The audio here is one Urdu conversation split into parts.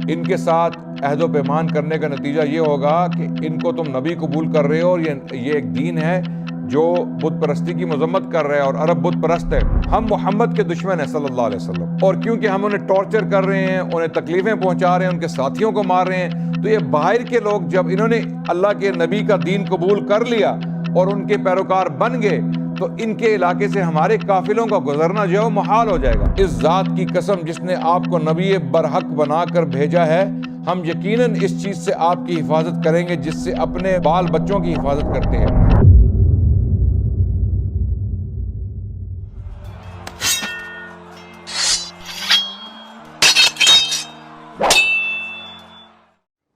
ان کے ساتھ عہد و پیمان کرنے کا نتیجہ یہ ہوگا کہ ان کو تم نبی قبول کر رہے ہو اور یہ ایک دین ہے جو بت پرستی کی مذمت کر رہا ہے اور عرب بت پرست ہے. ہم محمد کے دشمن ہیں صلی اللہ علیہ وسلم, اور کیونکہ ہم انہیں ٹارچر کر رہے ہیں, انہیں تکلیفیں پہنچا رہے ہیں, ان کے ساتھیوں کو مار رہے ہیں, تو یہ باہر کے لوگ جب انہوں نے اللہ کے نبی کا دین قبول کر لیا اور ان کے پیروکار بن گئے تو ان کے علاقے سے ہمارے قافلوں کا گزرنا جو ہے محال ہو جائے گا. اس ذات کی قسم جس نے آپ کو نبی برحق بنا کر بھیجا ہے, ہم یقیناً اس چیز سے آپ کی حفاظت کریں گے جس سے اپنے بال بچوں کی حفاظت کرتے ہیں.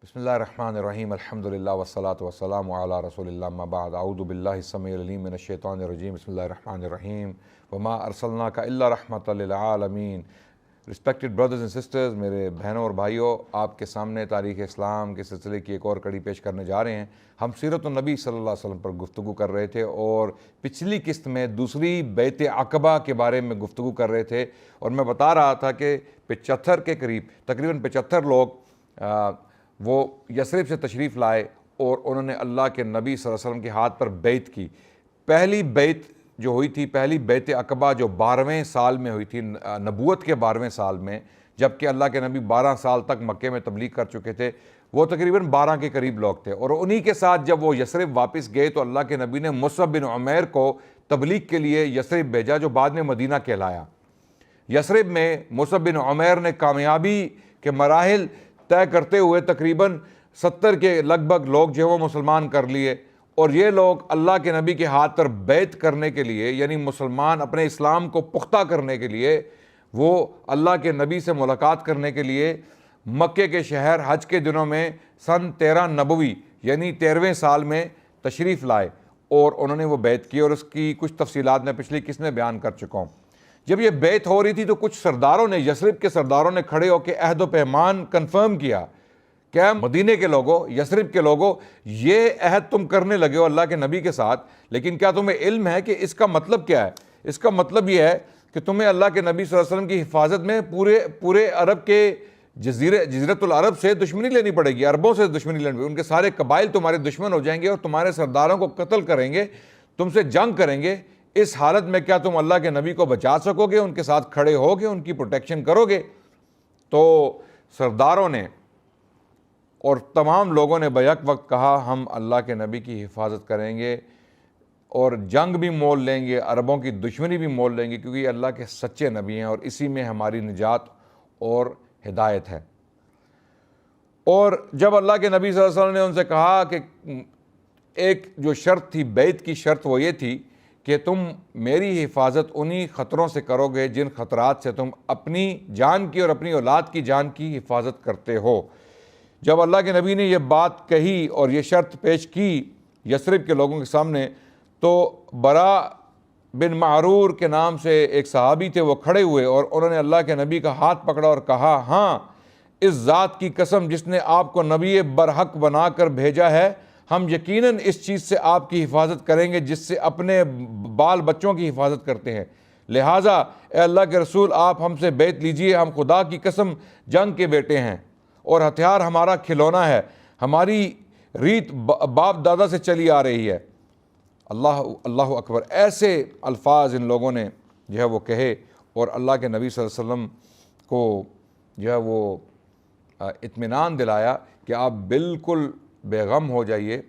بسم اللہ الرحمن الرحیم, الحمدللہ والصلاة والسلام علی رسول اللہ, اما بعد, اعوذ باللہ السمیع العلیم من الشیطان الرجیم, بسم اللہ الرحمن الرحیم, وما ارسلناک الا رحمۃ للعالمین. رسپیکٹڈ بردرز اینڈ سسٹرز, میرے بہنوں اور بھائیوں, آپ کے سامنے تاریخ اسلام کے سلسلے کی ایک اور کڑی پیش کرنے جا رہے ہیں. ہم سیرت النبی صلی اللہ علیہ وسلم پر گفتگو کر رہے تھے اور پچھلی قسط میں دوسری بیعت عقبہ کے بارے میں گفتگو کر رہے تھے, اور میں بتا رہا تھا کہ 75 کے قریب, تقریباً 75 لوگ وہ یثرب سے تشریف لائے اور انہوں نے اللہ کے نبی صلی اللہ علیہ وسلم کے ہاتھ پر بیعت کی. پہلی بیعت جو ہوئی تھی, پہلی بیعت عقبہ جو 12ویں سال میں ہوئی تھی, نبوت کے 12ویں سال میں, جبکہ اللہ کے نبی 12 سال تک مکے میں تبلیغ کر چکے تھے, وہ تقریباً 12 کے قریب لوگ تھے. اور انہی کے ساتھ جب وہ یثرب واپس گئے تو اللہ کے نبی نے مصعب بن عمیر کو تبلیغ کے لیے یثرب بھیجا, جو بعد میں مدینہ کہلایا. یثرب میں مصعب بن عمیر نے کامیابی کے مراحل طے کرتے ہوئے تقریباً 70 کے لگ بھگ لوگ جو وہ مسلمان کر لیے, اور یہ لوگ اللہ کے نبی کے ہاتھ پر بیعت کرنے کے لیے, یعنی مسلمان اپنے اسلام کو پختہ کرنے کے لیے, وہ اللہ کے نبی سے ملاقات کرنے کے لیے مکے کے شہر حج کے دنوں میں سن 13 نبوی یعنی 13ویں سال میں تشریف لائے, اور انہوں نے وہ بیعت کی, اور اس کی کچھ تفصیلات میں پچھلی قسط میں بیان کر چکا ہوں. جب یہ بیعت ہو رہی تھی تو کچھ سرداروں نے, یثرب کے سرداروں نے کھڑے ہو کے عہد و پیمان کنفرم کیا. کیا مدینے کے لوگوں, یثرب کے لوگوں, یہ عہد تم کرنے لگے ہو اللہ کے نبی کے ساتھ, لیکن کیا تمہیں علم ہے کہ اس کا مطلب کیا ہے؟ اس کا مطلب یہ ہے کہ تمہیں اللہ کے نبی صلی اللہ علیہ وسلم کی حفاظت میں پورے عرب کے جزیرت العرب سے دشمنی لینی پڑے گی, عربوں سے دشمنی لینی پڑے گی, ان کے سارے قبائل تمہارے دشمن ہو جائیں گے اور تمہارے سرداروں کو قتل کریں گے, تم سے جنگ کریں گے. اس حالت میں کیا تم اللہ کے نبی کو بچا سکو گے, ان کے ساتھ کھڑے ہو گے, ان کی پروٹیکشن کرو گے؟ تو سرداروں نے اور تمام لوگوں نے بیک وقت کہا, ہم اللہ کے نبی کی حفاظت کریں گے اور جنگ بھی مول لیں گے, عربوں کی دشمنی بھی مول لیں گے, کیونکہ یہ اللہ کے سچے نبی ہیں اور اسی میں ہماری نجات اور ہدایت ہے. اور جب اللہ کے نبی صلی اللہ علیہ وسلم نے ان سے کہا کہ ایک جو شرط تھی, بیعت کی شرط, وہ یہ تھی کہ تم میری حفاظت انہی خطروں سے کرو گے جن خطرات سے تم اپنی جان کی اور اپنی اولاد کی جان کی حفاظت کرتے ہو. جب اللہ کے نبی نے یہ بات کہی اور یہ شرط پیش کی یثرب کے لوگوں کے سامنے, تو برا بن معرور کے نام سے ایک صحابی تھے, وہ کھڑے ہوئے اور انہوں نے اللہ کے نبی کا ہاتھ پکڑا اور کہا, ہاں, اس ذات کی قسم جس نے آپ کو نبی برحق بنا کر بھیجا ہے, ہم یقیناً اس چیز سے آپ کی حفاظت کریں گے جس سے اپنے بال بچوں کی حفاظت کرتے ہیں. لہٰذا اے اللہ کے رسول, آپ ہم سے بیعت لیجئے, ہم خدا کی قسم جنگ کے بیٹے ہیں اور ہتھیار ہمارا کھلونا ہے, ہماری ریت باپ دادا سے چلی آ رہی ہے. اللہ اکبر. ایسے الفاظ ان لوگوں نے جو ہے وہ کہے, اور اللہ کے نبی صلی اللہ علیہ وسلم کو جو ہے وہ اطمینان دلایا کہ آپ بالکل بے غم ہو جائیے,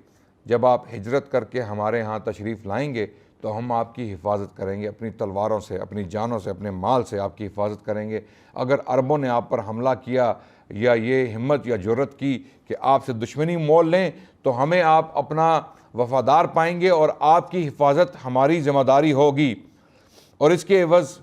جب آپ ہجرت کر کے ہمارے ہاں تشریف لائیں گے تو ہم آپ کی حفاظت کریں گے, اپنی تلواروں سے, اپنی جانوں سے, اپنے مال سے آپ کی حفاظت کریں گے. اگر عربوں نے آپ پر حملہ کیا یا یہ ہمت یا جرت کی کہ آپ سے دشمنی مول لیں, تو ہمیں آپ اپنا وفادار پائیں گے اور آپ کی حفاظت ہماری ذمہ داری ہوگی. اور اس کے عوض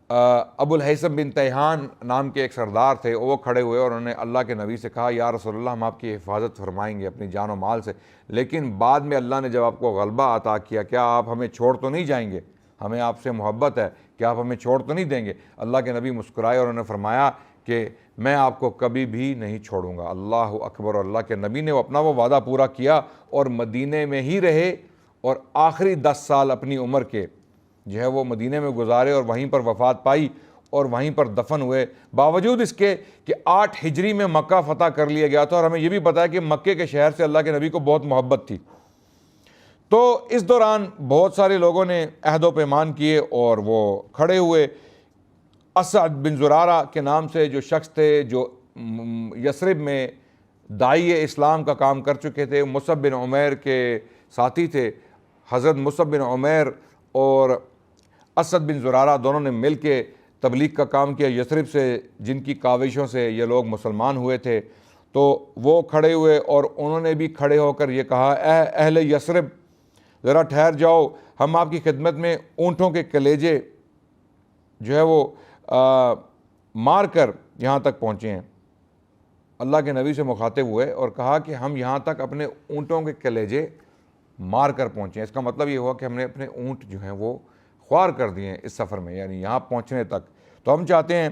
ابو الہیثم بن تیہان نام کے ایک سردار تھے, وہ کھڑے ہوئے اور انہوں نے اللہ کے نبی سے کہا, یا رسول اللہ, ہم آپ کی حفاظت فرمائیں گے اپنی جان و مال سے, لیکن بعد میں اللہ نے جب آپ کو غلبہ عطا کیا, کیا آپ ہمیں چھوڑ تو نہیں جائیں گے؟ ہمیں آپ سے محبت ہے, کیا آپ ہمیں چھوڑ تو نہیں دیں گے؟ اللہ کے نبی مسکرائے اور انہوں نے فرمایا کہ میں آپ کو کبھی بھی نہیں چھوڑوں گا. اللہ اکبر. اور اللہ کے نبی نے اپنا وہ وعدہ پورا کیا اور مدینے میں ہی رہے, اور آخری 10 سال اپنی عمر کے جو ہے وہ مدینے میں گزارے اور وہیں پر وفات پائی. اور وہیں پر دفن ہوئے، باوجود اس کے کہ 8 ہجری میں مکہ فتح کر لیا گیا تھا، اور ہمیں یہ بھی پتا ہے کہ مکے کے شہر سے اللہ کے نبی کو بہت محبت تھی۔ تو اس دوران بہت سارے لوگوں نے عہد و پیمان کیے اور وہ کھڑے ہوئے۔ اسعد بن زرارہ کے نام سے جو شخص تھے، جو یثرب میں داعی اسلام کا کام کر چکے تھے، مصعب بن عمیر کے ساتھی تھے، حضرت مصعب بن عمیر اور اسعد بن زرارہ دونوں نے مل کے تبلیغ کا کام کیا یثرب سے، جن کی کاوشوں سے یہ لوگ مسلمان ہوئے تھے۔ تو وہ کھڑے ہوئے اور انہوں نے بھی کھڑے ہو کر یہ کہا، اے اہل یثرب، ذرا ٹھہر جاؤ، ہم آپ کی خدمت میں اونٹوں کے کلیجے جو ہے وہ مار کر یہاں تک پہنچے ہیں۔ اللہ کے نبی سے مخاطب ہوئے اور کہا کہ ہم یہاں تک اپنے اونٹوں کے کلیجے مار کر پہنچے ہیں۔ اس کا مطلب یہ ہوا کہ ہم نے اپنے اونٹ جو ہیں وہ خوار کر دیے ہیں اس سفر میں، یعنی یہاں پہنچنے تک۔ تو ہم چاہتے ہیں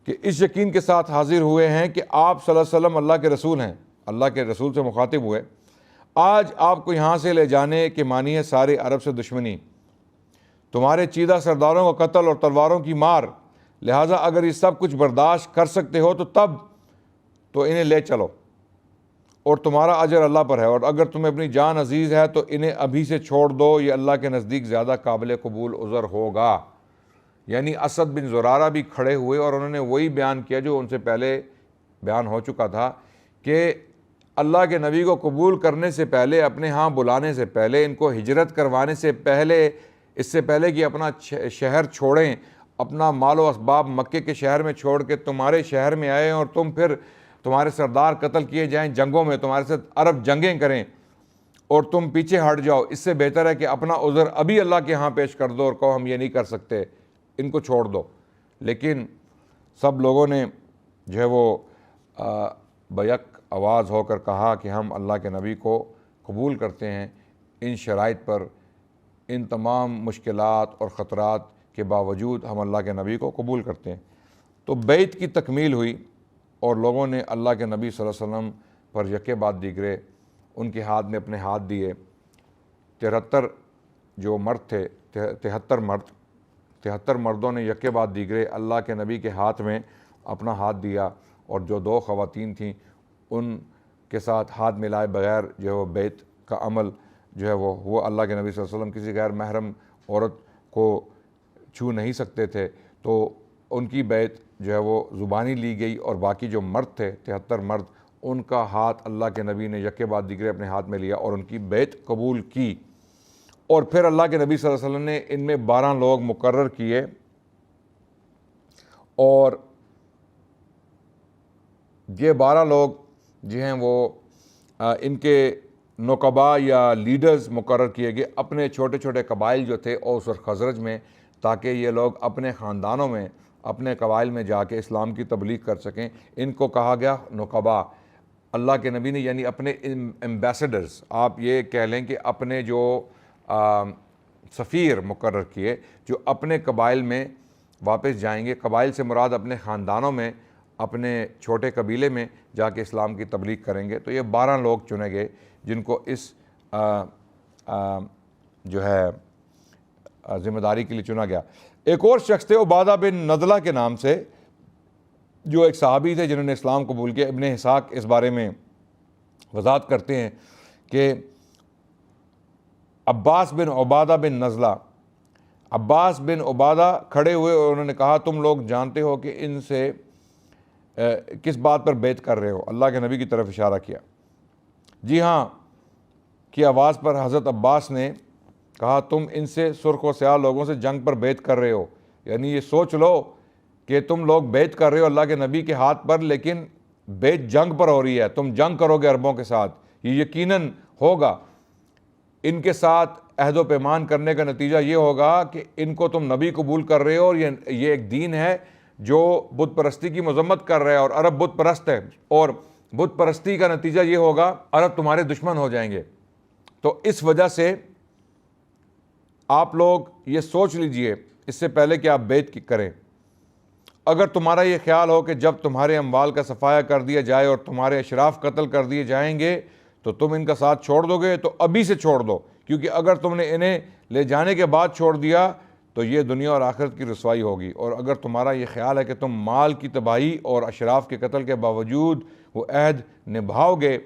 کہ اس یقین کے ساتھ حاضر ہوئے ہیں کہ آپ صلی اللہ علیہ وسلم اللہ کے رسول ہیں، اللہ کے رسول سے مخاطب ہوئے، آج آپ کو یہاں سے لے جانے کے معنی ہے سارے عرب سے دشمنی، تمہارے چیدہ سرداروں کا قتل اور تلواروں کی مار، لہٰذا اگر یہ سب کچھ برداشت کر سکتے ہو تو انہیں لے چلو، اور تمہارا اجر اللہ پر ہے، اور اگر تمہیں اپنی جان عزیز ہے تو انہیں ابھی سے چھوڑ دو، یہ اللہ کے نزدیک زیادہ قابل قبول عذر ہوگا۔ یعنی اسد بن زرارہ بھی کھڑے ہوئے اور انہوں نے وہی بیان کیا جو ان سے پہلے بیان ہو چکا تھا، کہ اللہ کے نبی کو قبول کرنے سے پہلے، اپنے ہاں بلانے سے پہلے، ان کو ہجرت کروانے سے پہلے، اس سے پہلے کہ اپنا شہر چھوڑیں، اپنا مال و اسباب مکے کے شہر میں چھوڑ کے تمہارے شہر میں آئے اور پھر تمہارے سردار قتل کیے جائیں جنگوں میں، تمہارے ساتھ عرب جنگیں کریں اور تم پیچھے ہٹ جاؤ، اس سے بہتر ہے کہ اپنا عذر ابھی اللہ کے ہاں پیش کر دو اور کہو ہم یہ نہیں کر سکتے، ان کو چھوڑ دو۔ لیکن سب لوگوں نے جو ہے وہ بیک آواز ہو کر کہا کہ ہم اللہ کے نبی کو قبول کرتے ہیں، ان شرائط پر، ان تمام مشکلات اور خطرات کے باوجود ہم اللہ کے نبی کو قبول کرتے ہیں۔ تو بیعت کی تکمیل ہوئی اور لوگوں نے اللہ کے نبی صلی اللہ علیہ وسلم پر یکے بعد دیگرے ان کے ہاتھ میں اپنے ہاتھ دیے۔ 73 جو مرد تھے، 73 مردوں نے یکے بعد دیگرے اللہ کے نبی کے ہاتھ میں اپنا ہاتھ دیا، اور جو 2 خواتین تھیں ان کے ساتھ ہاتھ ملائے بغیر جو ہے وہ بیعت کا عمل جو ہے وہ اللہ کے نبی صلی اللہ علیہ وسلم کسی غیر محرم عورت کو چھو نہیں سکتے تھے، تو ان کی بیعت جو ہے وہ زبانی لی گئی، اور باقی جو مرد تھے 73 مرد، ان کا ہاتھ اللہ کے نبی نے یکے بعد دیگرے اپنے ہاتھ میں لیا اور ان کی بیعت قبول کی۔ اور پھر اللہ کے نبی صلی اللہ علیہ وسلم نے ان میں 12 لوگ مقرر کیے، اور یہ 12 لوگ جو ہیں وہ ان کے نقبا یا لیڈرز مقرر کیے گئے اپنے چھوٹے چھوٹے قبائل جو تھے اوس اور خزرج میں، تاکہ یہ لوگ اپنے خاندانوں میں، اپنے قبائل میں جا کے اسلام کی تبلیغ کر سکیں۔ ان کو کہا گیا نقبا۔ اللہ کے نبی نے یعنی اپنے ایمبیسڈرز، آپ یہ کہہ لیں کہ اپنے جو سفیر مقرر کیے، جو اپنے قبائل میں واپس جائیں گے۔ قبائل سے مراد اپنے خاندانوں میں، اپنے چھوٹے قبیلے میں جا کے اسلام کی تبلیغ کریں گے۔ تو یہ 12 لوگ چنے گئے جن کو اس جو ہے ذمہ داری کے لیے چنا گیا۔ ایک اور شخص تھے عبادہ بن نضلہ کے نام سے، جو ایک صحابی تھے جنہوں نے اسلام قبول کیا۔ ابن اسحاق اس بارے میں وضاحت کرتے ہیں کہ عباس بن عبادہ بن نضلہ، عباس بن عبادہ کھڑے ہوئے اور انہوں نے کہا تم لوگ جانتے ہو کہ ان سے کس بات پر بیعت کر رہے ہو؟ اللہ کے نبی کی طرف اشارہ کیا۔ جی ہاں کی آواز پر حضرت عباس نے کہا تم ان سے سرخ و سیاہ لوگوں سے جنگ پر بیعت کر رہے ہو، یعنی یہ سوچ لو کہ تم لوگ بیعت کر رہے ہو اللہ کے نبی کے ہاتھ پر، لیکن بیعت جنگ پر ہو رہی ہے، تم جنگ کرو گے عربوں کے ساتھ، یہ یقیناً ہوگا۔ ان کے ساتھ عہد و پیمان کرنے کا نتیجہ یہ ہوگا کہ ان کو تم نبی قبول کر رہے ہو، اور یہ ایک دین ہے جو بت پرستی کی مذمت کر رہا ہے، اور عرب بت پرست ہے، اور بت پرستی کا نتیجہ یہ ہوگا عرب تمہارے دشمن ہو جائیں گے۔ تو اس وجہ سے آپ لوگ یہ سوچ لیجئے اس سے پہلے کہ آپ بیعت کریں، اگر تمہارا یہ خیال ہو کہ جب تمہارے اموال کا صفایا کر دیا جائے اور تمہارے اشراف قتل کر دیے جائیں گے تو تم ان کا ساتھ چھوڑ دو گے، تو ابھی سے چھوڑ دو، کیونکہ اگر تم نے انہیں لے جانے کے بعد چھوڑ دیا تو یہ دنیا اور آخرت کی رسوائی ہوگی، اور اگر تمہارا یہ خیال ہے کہ تم مال کی تباہی اور اشراف کے قتل کے باوجود وہ عہد نبھاؤ گے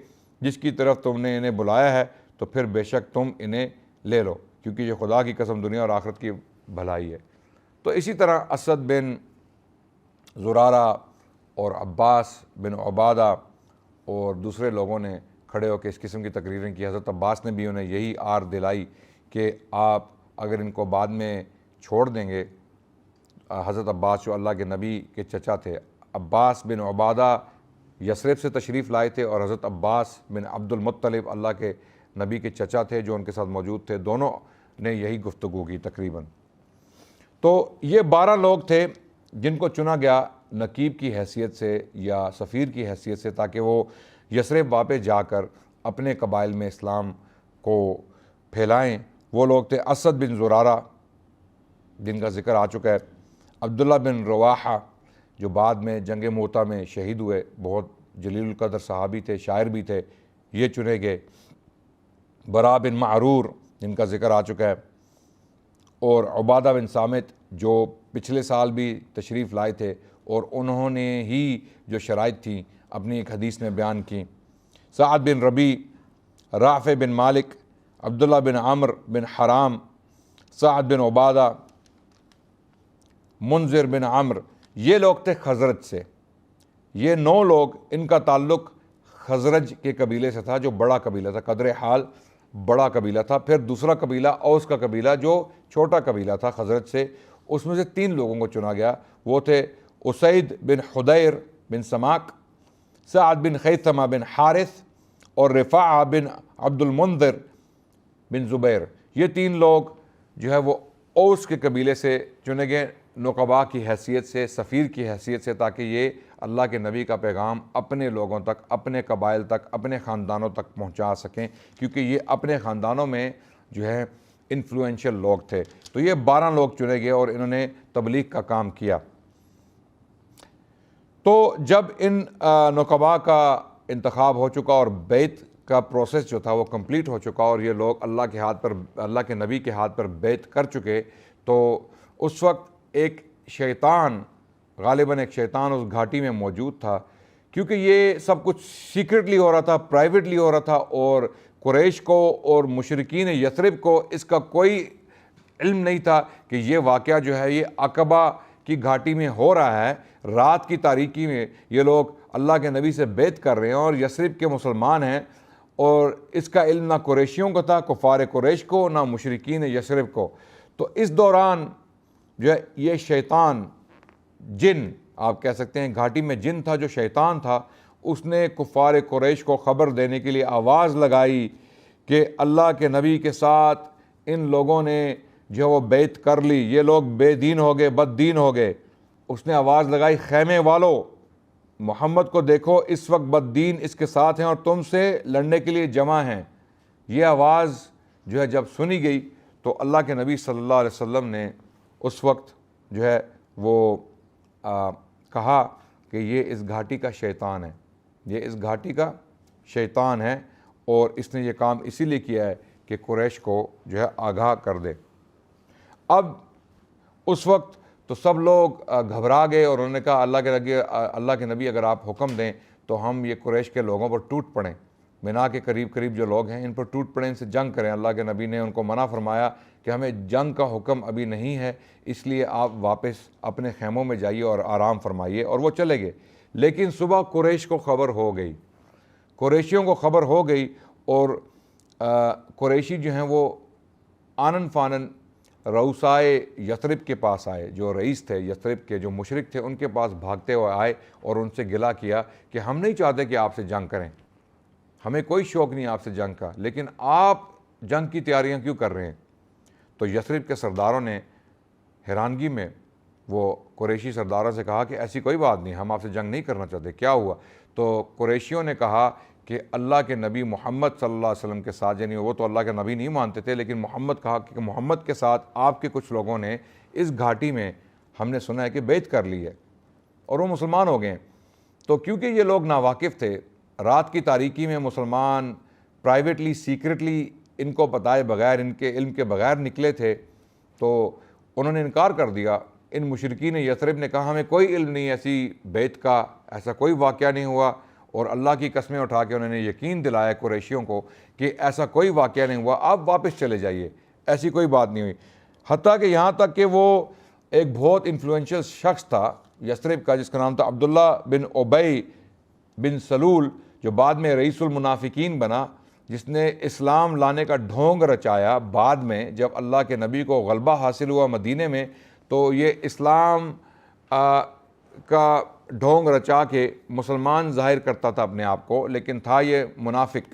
جس کی طرف تم نے انہیں بلایا ہے، تو پھر بے شک تم انہیں لے لو، کیونکہ یہ خدا کی قسم دنیا اور آخرت کی بھلائی ہے۔ تو اسی طرح اسد بن زرارہ اور عباس بن عبادہ اور دوسرے لوگوں نے کھڑے ہو کے اس قسم کی تقریریں کی۔ حضرت عباس نے بھی انہیں یہی آر دلائی کہ آپ اگر ان کو بعد میں چھوڑ دیں گے، حضرت عباس جو اللہ کے نبی کے چچا تھے، عباس بن عبادہ یثرب سے تشریف لائے تھے، اور حضرت عباس بن عبد المطلب اللہ کے نبی کے چچا تھے جو ان کے ساتھ موجود تھے، دونوں نے یہی گفتگو کی تقریباً۔ تو یہ 12 لوگ تھے جن کو چنا گیا نقیب کی حیثیت سے یا سفیر کی حیثیت سے، تاکہ وہ یثرب واپس جا کر اپنے قبائل میں اسلام کو پھیلائیں۔ وہ لوگ تھے اسد بن زرارہ جن کا ذکر آ چکا ہے، عبداللہ بن رواحہ جو بعد میں جنگ موتا میں شہید ہوئے، بہت جلیل القدر صحابی تھے، شاعر بھی تھے، یہ چنے گئے، برا بن معرور جن کا ذکر آ چکا ہے، اور عبادہ بن صامت جو پچھلے سال بھی تشریف لائے تھے اور انہوں نے ہی جو شرائط تھیں اپنی ایک حدیث میں بیان کی، سعد بن ربیع، رافع بن مالک، عبداللہ بن عمر بن حرام، سعد بن عبادہ، منذر بن عمر، یہ لوگ تھے خزرج سے۔ یہ 9 لوگ، ان کا تعلق خزرج کے قبیلے سے تھا جو بڑا قبیلہ تھا، قدر حال بڑا قبیلہ تھا۔ پھر دوسرا قبیلہ اوس کا قبیلہ جو چھوٹا قبیلہ تھا خزرج سے، اس میں سے 3 لوگوں کو چنا گیا، وہ تھے اسید بن حدیر بن سماک، سعد بن خیثمہ بن حارث اور رفاعہ بن عبد المنذر بن زبیر۔ یہ 3 لوگ جو ہے وہ اوس کے قبیلے سے چنے گئے نقباء کی حیثیت سے، سفیر کی حیثیت سے، تاکہ یہ اللہ کے نبی کا پیغام اپنے لوگوں تک، اپنے قبائل تک، اپنے خاندانوں تک پہنچا سکیں، کیونکہ یہ اپنے خاندانوں میں جو ہے انفلوئنشل لوگ تھے۔ تو یہ 12 لوگ چنے گئے اور انہوں نے تبلیغ کا کام کیا۔ تو جب ان نقباء کا انتخاب ہو چکا اور بیعت کا پروسیس جو تھا وہ کمپلیٹ ہو چکا، اور یہ لوگ اللہ کے نبی کے ہاتھ پر بیعت کر چکے، تو اس وقت ایک شیطان، غالباً ایک شیطان اس گھاٹی میں موجود تھا، کیونکہ یہ سب کچھ سیکرٹلی ہو رہا تھا، پرائیویٹلی ہو رہا تھا، اور قریش کو اور مشرکین یثرب کو اس کا کوئی علم نہیں تھا کہ یہ واقعہ جو ہے یہ عقبہ کی گھاٹی میں ہو رہا ہے۔ رات کی تاریکی میں یہ لوگ اللہ کے نبی سے بیعت کر رہے ہیں اور یثرب کے مسلمان ہیں، اور اس کا علم نہ قریشیوں کو تھا، کفار قریش کو، نہ مشرکین یثرب کو۔ تو اس دوران جو ہے یہ شیطان، جن آپ کہہ سکتے ہیں، گھاٹی میں جن تھا جو شیطان تھا، اس نے کفار قریش کو خبر دینے کے لیے آواز لگائی کہ اللہ کے نبی کے ساتھ ان لوگوں نے جو وہ بیعت کر لی، یہ لوگ بے دین ہو گئے، بد دین ہو گئے۔ اس نے آواز لگائی، خیمے والو، محمد کو دیکھو، اس وقت بد دین اس کے ساتھ ہیں اور تم سے لڑنے کے لیے جمع ہیں۔ یہ آواز جو ہے جب سنی گئی تو اللہ کے نبی صلی اللہ علیہ وسلم نے اس وقت جو ہے وہ کہا کہ یہ اس گھاٹی کا شیطان ہے، یہ اس گھاٹی کا شیطان ہے، اور اس نے یہ کام اسی لیے کیا ہے کہ قریش کو جو ہے آگاہ کر دے۔ اب اس وقت تو سب لوگ گھبرا گئے اور انہوں نے کہا اللہ کے نبی اگر آپ حکم دیں تو ہم یہ قریش کے لوگوں پر ٹوٹ پڑیں، مینا کے قریب جو لوگ ہیں ان پر ٹوٹ پڑیں، ان سے جنگ کریں۔ اللہ کے نبی نے ان کو منع فرمایا کہ ہمیں جنگ کا حکم ابھی نہیں ہے، اس لیے آپ واپس اپنے خیموں میں جائیے اور آرام فرمائیے، اور وہ چلے گئے۔ لیکن صبح قریش کو خبر ہو گئی، قریشیوں کو خبر ہو گئی، اور قریشی جو ہیں وہ آنن فانن رؤسائے یثرب کے پاس آئے، جو رئیس تھے یثرب کے، جو مشرک تھے، ان کے پاس بھاگتے ہوئے آئے اور ان سے گلہ کیا کہ ہم نہیں چاہتے کہ آپ سے جنگ کریں، ہمیں کوئی شوق نہیں آپ سے جنگ کا، لیکن آپ جنگ کی تیاریاں کیوں کر رہے ہیں؟ تو یثرب کے سرداروں نے حیرانگی میں وہ قریشی سرداروں سے کہا کہ ایسی کوئی بات نہیں، ہم آپ سے جنگ نہیں کرنا چاہتے، کیا ہوا؟ تو قریشیوں نے کہا کہ اللہ کے نبی محمد صلی اللہ علیہ وسلم کے ساتھ، یعنی وہ تو اللہ کے نبی نہیں مانتے تھے، لیکن محمد کہا کہ محمد کے ساتھ آپ کے کچھ لوگوں نے اس گھاٹی میں ہم نے سنا ہے کہ بیعت کر لی ہے اور وہ مسلمان ہو گئے ہیں۔ تو کیونکہ یہ لوگ ناواقف تھے، رات کی تاریکی میں مسلمان پرائیویٹلی، سیکرٹلی ان کو بتائے بغیر، ان کے علم کے بغیر نکلے تھے، تو انہوں نے انکار کر دیا۔ ان مشرکین یثرب نے کہا ہمیں کوئی علم نہیں ایسی بیعت کا، ایسا کوئی واقعہ نہیں ہوا، اور اللہ کی قسمیں اٹھا کے انہوں نے یقین دلایا قریشیوں کو کہ ایسا کوئی واقعہ نہیں ہوا، آپ واپس چلے جائیے، ایسی کوئی بات نہیں ہوئی۔ حتیٰ کہ یہاں تک کہ وہ ایک بہت انفلوئنشل شخص تھا یثرب کا، جس کا نام تھا عبداللہ بن ابی بن سلول، جو بعد میں رئیس المنافقین بنا، جس نے اسلام لانے کا ڈھونگ رچایا بعد میں جب اللہ کے نبی کو غلبہ حاصل ہوا مدینے میں، تو یہ اسلام کا ڈھونگ رچا کے مسلمان ظاہر کرتا تھا اپنے آپ کو، لیکن تھا یہ منافق،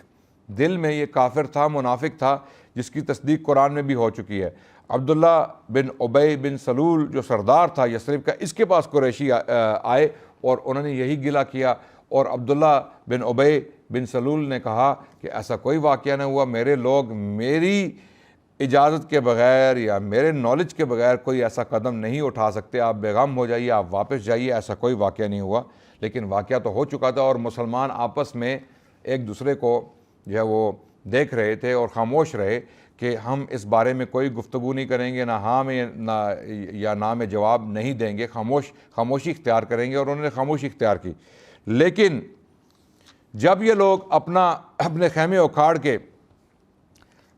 دل میں یہ کافر تھا، منافق تھا، جس کی تصدیق قرآن میں بھی ہو چکی ہے۔ عبداللہ بن ابی بن سلول جو سردار تھا یثرب کا، اس کے پاس قریشی آئے اور انہوں نے یہی گلہ کیا، اور عبداللہ بن ابی بن سلول نے کہا کہ ایسا کوئی واقعہ نہ ہوا، میرے لوگ میری اجازت کے بغیر یا میرے نالج کے بغیر کوئی ایسا قدم نہیں اٹھا سکتے، آپ بیغم ہو جائیے، آپ واپس جائیے، ایسا کوئی واقعہ نہیں ہوا۔ لیکن واقعہ تو ہو چکا تھا، اور مسلمان آپس میں ایک دوسرے کو جو ہے وہ دیکھ رہے تھے اور خاموش رہے کہ ہم اس بارے میں کوئی گفتگو نہیں کریں گے، نہ ہاں میں یا نہ میں جواب نہیں دیں گے، خاموشی اختیار کریں گے، اور انہوں نے خاموشی اختیار کی۔ لیکن جب یہ لوگ اپنے خیمے اکھاڑ کے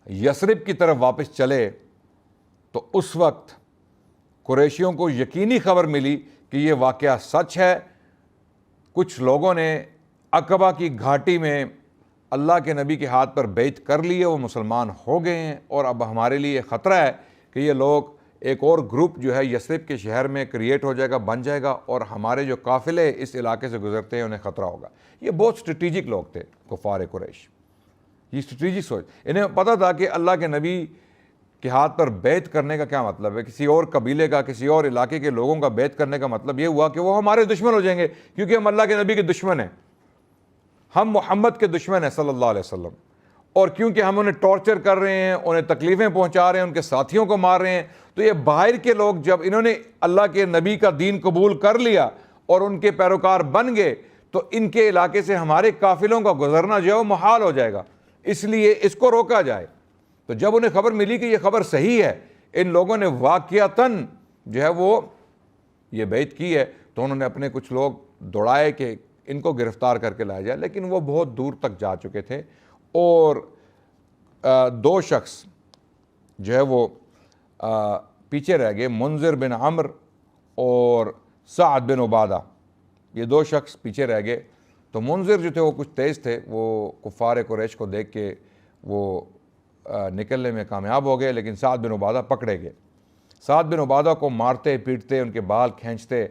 یثرب کی طرف واپس چلے، تو اس وقت قریشیوں کو یقینی خبر ملی کہ یہ واقعہ سچ ہے۔ کچھ لوگوں نے عقبہ کی گھاٹی میں اللہ کے نبی کے ہاتھ پر بیعت کر لی ہے، وہ مسلمان ہو گئے ہیں، اور اب ہمارے لیے خطرہ ہے کہ یہ لوگ ایک اور گروپ جو ہے یثرب کے شہر میں کریٹ ہو جائے گا، بن جائے گا، اور ہمارے جو قافلے اس علاقے سے گزرتے ہیں انہیں خطرہ ہوگا۔ یہ بہت اسٹریٹجک لوگ تھے کفار قریش، یہ اسٹریٹجک سوچ، انہیں پتہ تھا کہ اللہ کے نبی کے ہاتھ پر بیعت کرنے کا کیا مطلب ہے۔ کسی اور قبیلے کا، کسی اور علاقے کے لوگوں کا بیعت کرنے کا مطلب یہ ہوا کہ وہ ہمارے دشمن ہو جائیں گے، کیونکہ ہم اللہ کے نبی کے دشمن ہیں، ہم محمد کے دشمن ہیں صلی اللہ علیہ وسلم، اور کیونکہ ہم انہیں ٹارچر کر رہے ہیں، انہیں تکلیفیں پہنچا رہے ہیں، ان کے ساتھیوں کو مار رہے ہیں، تو یہ باہر کے لوگ جب انہوں نے اللہ کے نبی کا دین قبول کر لیا اور ان کے پیروکار بن گئے، تو ان کے علاقے سے ہمارے قافلوں کا گزرنا جو ہے وہ محال ہو جائے گا، اس لیے اس کو روکا جائے۔ تو جب انہیں خبر ملی کہ یہ خبر صحیح ہے، ان لوگوں نے واقعتاً جو ہے وہ یہ بیعت کی ہے، تو انہوں نے اپنے کچھ لوگ دوڑائے کہ ان کو گرفتار کر کے لایا جائے، لیکن وہ بہت دور تک جا چکے تھے، اور دو شخص جو ہے وہ پیچھے رہ گئے، منذر بن عمر اور سعد بن عبادہ، یہ دو شخص پیچھے رہ گئے۔ تو منذر جو تھے وہ کچھ تیز تھے، وہ کفار قریش کو دیکھ کے وہ نکلنے میں کامیاب ہو گئے، لیکن سعد بن عبادہ پکڑے گئے۔ سعد بن عبادہ کو مارتے پیٹتے، ان کے بال کھینچتے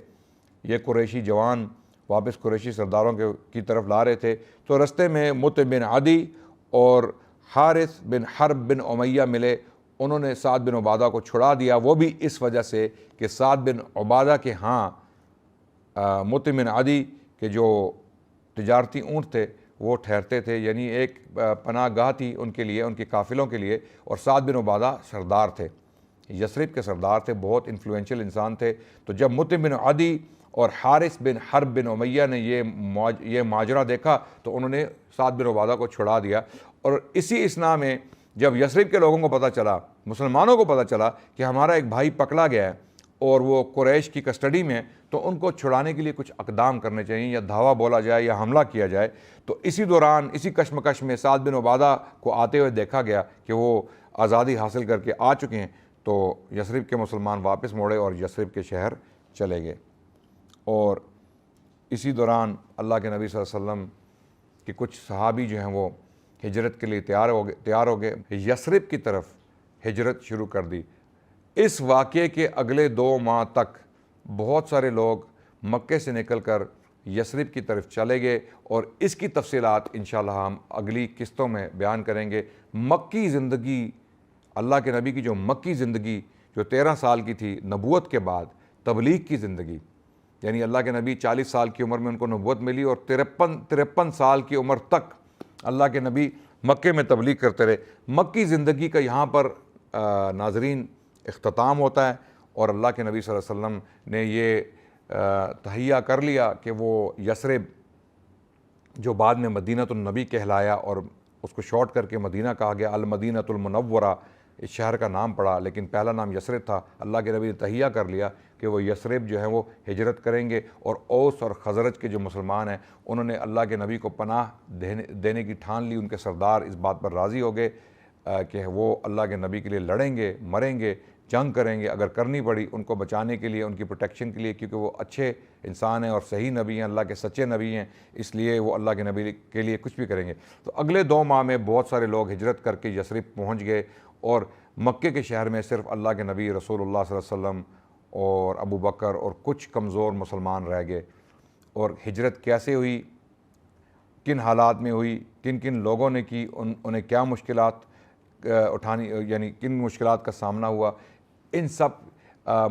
یہ قریشی جوان واپس قریشی سرداروں کی طرف لا رہے تھے، تو رستے میں مطع بن عدی اور حارث بن حرب بن امیہ ملے، انہوں نے سعد بن عبادہ کو چھڑا دیا، وہ بھی اس وجہ سے کہ سعد بن عبادہ کے ہاں مطع بن عدی کے جو تجارتی اونٹ تھے وہ ٹھہرتے تھے، یعنی ایک پناہ گاہ تھی ان کے لیے، ان کے قافلوں کے لیے، اور سعد بن عبادہ سردار تھے، یثرب کے سردار تھے، بہت انفلوئنشل انسان تھے۔ تو جب مطع بن عدی اور حارث بن حرب بن امیہ نے یہ ماجرا دیکھا تو انہوں نے سعد بن عبادہ کو چھڑا دیا، اور اسی اثناء میں جب یثرب کے لوگوں کو پتہ چلا، مسلمانوں کو پتہ چلا کہ ہمارا ایک بھائی پکڑا گیا ہے اور وہ قریش کی کسٹڈی میں، تو ان کو چھڑانے کے لیے کچھ اقدام کرنے چاہیے، یا دھاوا بولا جائے یا حملہ کیا جائے۔ تو اسی دوران اسی کشمکش میں سعد بن عبادہ کو آتے ہوئے دیکھا گیا کہ وہ آزادی حاصل کر کے آ چکے ہیں، تو یثرب کے مسلمان واپس موڑے اور یثرب کے شہر چلے گئے۔ اور اسی دوران اللہ کے نبی صلی اللہ علیہ وسلم کے کچھ صحابی جو ہیں وہ ہجرت کے لیے تیار ہو گئے، یثرب کی طرف ہجرت شروع کر دی۔ اس واقعے کے اگلے 2 ماہ تک بہت سارے لوگ مکے سے نکل کر یثرب کی طرف چلے گئے، اور اس کی تفصیلات انشاءاللہ ہم اگلی قسطوں میں بیان کریں گے۔ مکی زندگی، اللہ کے نبی کی جو مکی زندگی جو 13 سال کی تھی نبوت کے بعد، تبلیغ کی زندگی، یعنی اللہ کے نبی 40 سال کی عمر میں ان کو نبوت ملی، اور 53 سال کی عمر تک اللہ کے نبی مکے میں تبلیغ کرتے رہے۔ مکی زندگی کا یہاں پر ناظرین اختتام ہوتا ہے، اور اللہ کے نبی صلی اللہ علیہ وسلم نے یہ تہیہ کر لیا کہ وہ یثرب جو بعد میں مدینۃ النبی کہلایا، اور اس کو شارٹ کر کے مدینہ کہا گیا، المدینۃ المنورہ، اس شہر کا نام پڑا لیکن پہلا نام یثرب تھا، اللہ کے نبی نے تہیہ کر لیا کہ وہ یثرب جو ہے وہ ہجرت کریں گے، اور اوس اور خزرج کے جو مسلمان ہیں انہوں نے اللہ کے نبی کو پناہ دینے کی ٹھان لی۔ ان کے سردار اس بات پر راضی ہو گئے کہ وہ اللہ کے نبی کے لیے لڑیں گے، مریں گے، جنگ کریں گے، اگر کرنی پڑی ان کو بچانے کے لیے، ان کی پروٹیکشن کے لیے، کیونکہ وہ اچھے انسان ہیں اور صحیح نبی ہیں، اللہ کے سچے نبی ہیں، اس لیے وہ اللہ کے نبی کے لیے کچھ بھی کریں گے۔ تو اگلے 2 ماہ میں بہت سارے لوگ ہجرت کر کے یثرب پہنچ گئے، اور مکے کے شہر میں صرف اللہ کے نبی رسول اللہ صلی اللہ علیہ وسلم اور ابو بکر اور کچھ کمزور مسلمان رہ گئے۔ اور ہجرت کیسے ہوئی، کن حالات میں ہوئی، کن کن لوگوں نے کی، انہیں کیا مشکلات اٹھانی، یعنی کن مشکلات کا سامنا ہوا، ان سب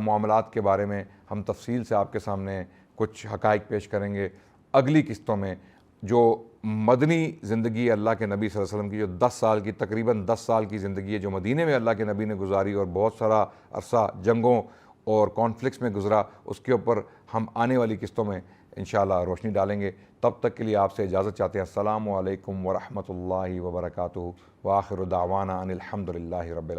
معاملات کے بارے میں ہم تفصیل سے آپ کے سامنے کچھ حقائق پیش کریں گے اگلی قسطوں میں۔ جو مدنی زندگی ہے اللہ کے نبی صلی اللہ علیہ وسلم کی، جو 10 سال کی تقریباً 10 سال کی زندگی ہے جو مدینے میں اللہ کے نبی نے گزاری اور بہت سارا عرصہ جنگوں اور کانفلکٹس میں گزرا، اس کے اوپر ہم آنے والی قسطوں میں انشاءاللہ روشنی ڈالیں گے۔ تب تک کے لیے آپ سے اجازت چاہتے ہیں۔ السلام علیکم ورحمۃ اللہ وبرکاتہ، وآخر دعوانا ان الحمد للہ رب العالمین۔